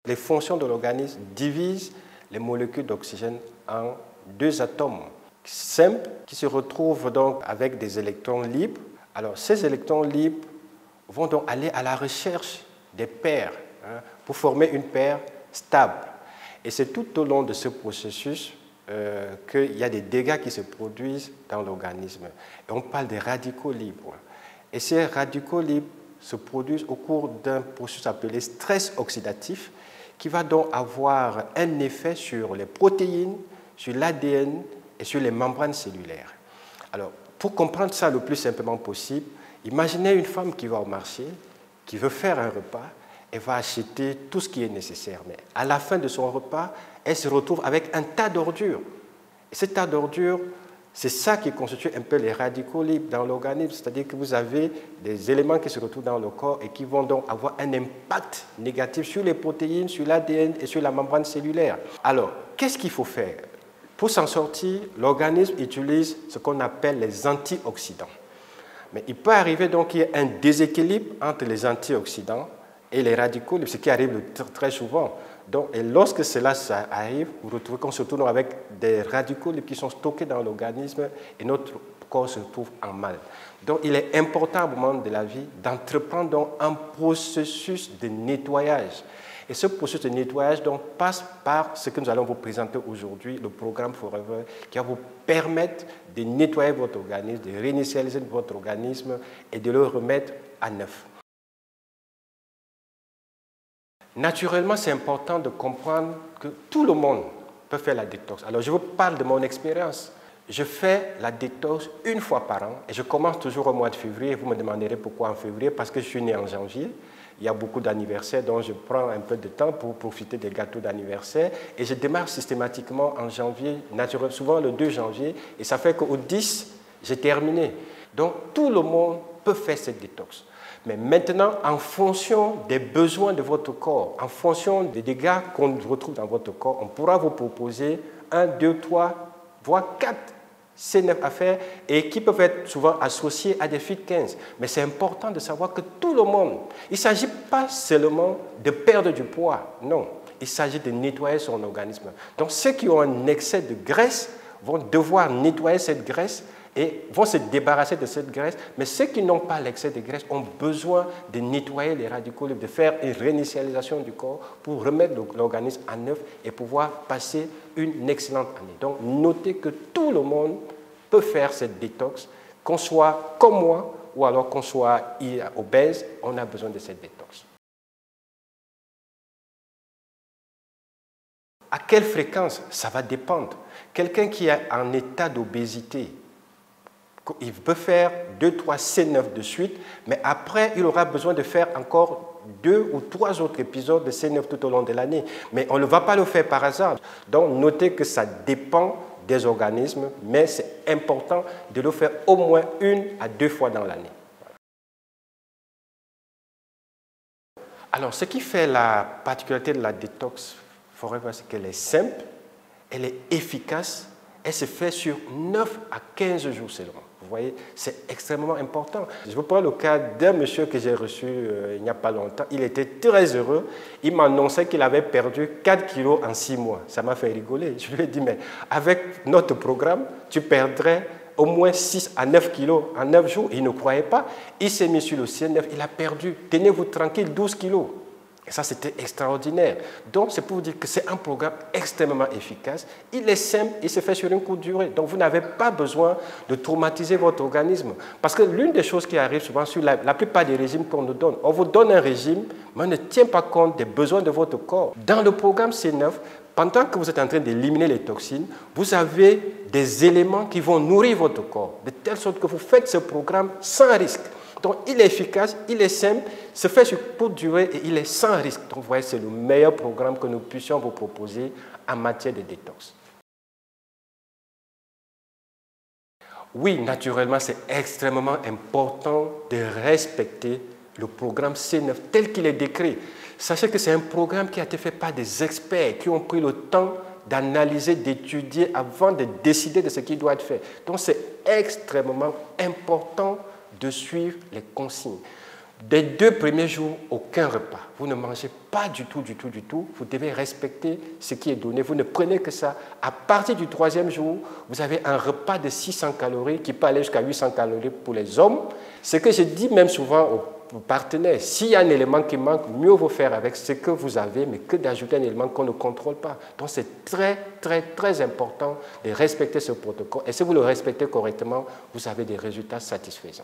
Les fonctions de l'organisme divisent les molécules d'oxygène en deux atomes simples qui se retrouvent donc avec des électrons libres. Alors, ces électrons libres vont donc aller à la recherche des paires pour former une paire stable. Et c'est tout au long de ce processus qu'il y a des dégâts qui se produisent dans l'organisme. Et on parle des radicaux libres. Et ces radicaux libres se produisent au cours d'un processus appelé stress oxydatif qui va donc avoir un effet sur les protéines, sur l'ADN et sur les membranes cellulaires. Alors, pour comprendre ça le plus simplement possible, imaginez une femme qui va au marché, qui veut faire un repas, elle va acheter tout ce qui est nécessaire. Mais à la fin de son repas, elle se retrouve avec un tas d'ordures. Et ce tas d'ordures, c'est ça qui constitue un peu les radicaux libres dans l'organisme, c'est-à-dire que vous avez des éléments qui se retrouvent dans le corps et qui vont donc avoir un impact négatif sur les protéines, sur l'ADN et sur la membrane cellulaire. Alors, qu'est-ce qu'il faut faire? Pour s'en sortir, l'organisme utilise ce qu'on appelle les antioxydants. Mais il peut arriver donc qu'il y ait un déséquilibre entre les antioxydants et les radicaux libres, ce qui arrive très souvent. Donc, et lorsque cela arrive, vous retrouvez qu'on se retrouve avec des radicaux libres qui sont stockés dans l'organisme et notre corps se trouve en mal. Donc, il est important au moment de la vie d'entreprendre donc un processus de nettoyage. Et ce processus de nettoyage donc, passe par ce que nous allons vous présenter aujourd'hui, le programme Forever, qui va vous permettre de nettoyer votre organisme, de réinitialiser votre organisme et de le remettre à neuf. Naturellement, c'est important de comprendre que tout le monde peut faire la détox. Alors, je vous parle de mon expérience. Je fais la détox une fois par an et je commence toujours au mois de février. Vous me demanderez pourquoi en février, parce que je suis né en janvier. Il y a beaucoup d'anniversaires, donc je prends un peu de temps pour profiter des gâteaux d'anniversaire. Et je démarre systématiquement en janvier, naturellement, souvent le 2 janvier, et ça fait qu'au 10, j'ai terminé. Donc, tout le monde peut faire cette détox. Mais maintenant, en fonction des besoins de votre corps, en fonction des dégâts qu'on retrouve dans votre corps, on pourra vous proposer 1, 2, 3, voire 4 C9 à faire et qui peuvent être souvent associés à des FIT 15. Mais c'est important de savoir que tout le monde, il ne s'agit pas seulement de perdre du poids, non. Il s'agit de nettoyer son organisme. Donc ceux qui ont un excès de graisse vont devoir nettoyer cette graisse et vont se débarrasser de cette graisse. Mais ceux qui n'ont pas l'excès de graisse ont besoin de nettoyer les radicaux libres, de faire une réinitialisation du corps pour remettre l'organisme à neuf et pouvoir passer une excellente année. Donc, notez que tout le monde peut faire cette détox, qu'on soit comme moi ou alors qu'on soit obèse, on a besoin de cette détox. À quelle fréquence? Ça va dépendre. Quelqu'un qui est en état d'obésité, il peut faire 2, 3 C9 de suite, mais après, il aura besoin de faire encore 2 ou 3 autres épisodes de C9 tout au long de l'année. Mais on ne va pas le faire par hasard. Donc, notez que ça dépend des organismes, mais c'est important de le faire au moins 1 à 2 fois dans l'année. Alors, ce qui fait la particularité de la détox Forever, c'est qu'elle est simple, elle est efficace, elle se fait sur 9 à 15 jours seulement. Vous voyez, c'est extrêmement important. Je vous prends le cas d'un monsieur que j'ai reçu il n'y a pas longtemps. Il était très heureux. Il m'annonçait qu'il avait perdu 4 kilos en 6 mois. Ça m'a fait rigoler. Je lui ai dit, mais avec notre programme, tu perdrais au moins 6 à 9 kilos en 9 jours. Il ne croyait pas. Il s'est mis sur le C9. Il a perdu, tenez-vous tranquille, 12 kilos. Et ça, c'était extraordinaire. Donc, c'est pour vous dire que c'est un programme extrêmement efficace. Il est simple, il se fait sur une courte durée. Donc, vous n'avez pas besoin de traumatiser votre organisme. Parce que l'une des choses qui arrive souvent sur la plupart des régimes qu'on nous donne, on vous donne un régime, mais on ne tient pas compte des besoins de votre corps. Dans le programme C9, pendant que vous êtes en train d'éliminer les toxines, vous avez des éléments qui vont nourrir votre corps, de telle sorte que vous faites ce programme sans risque. Donc, il est efficace, il est simple, se fait sur courte durée et il est sans risque. Donc, vous voyez, c'est le meilleur programme que nous puissions vous proposer en matière de détox. Oui, naturellement, c'est extrêmement important de respecter le programme C9 tel qu'il est décrit. Sachez que c'est un programme qui a été fait par des experts qui ont pris le temps d'analyser, d'étudier avant de décider de ce qui doit être fait. Donc, c'est extrêmement important de suivre les consignes. Des 2 premiers jours, aucun repas. Vous ne mangez pas du tout. Vous devez respecter ce qui est donné. Vous ne prenez que ça. À partir du 3e jour, vous avez un repas de 600 calories qui peut aller jusqu'à 800 calories pour les hommes. Ce que je dis même souvent aux partenaires, s'il y a un élément qui manque, mieux vaut faire avec ce que vous avez, mais que d'ajouter un élément qu'on ne contrôle pas. Donc c'est très important de respecter ce protocole. Et si vous le respectez correctement, vous avez des résultats satisfaisants.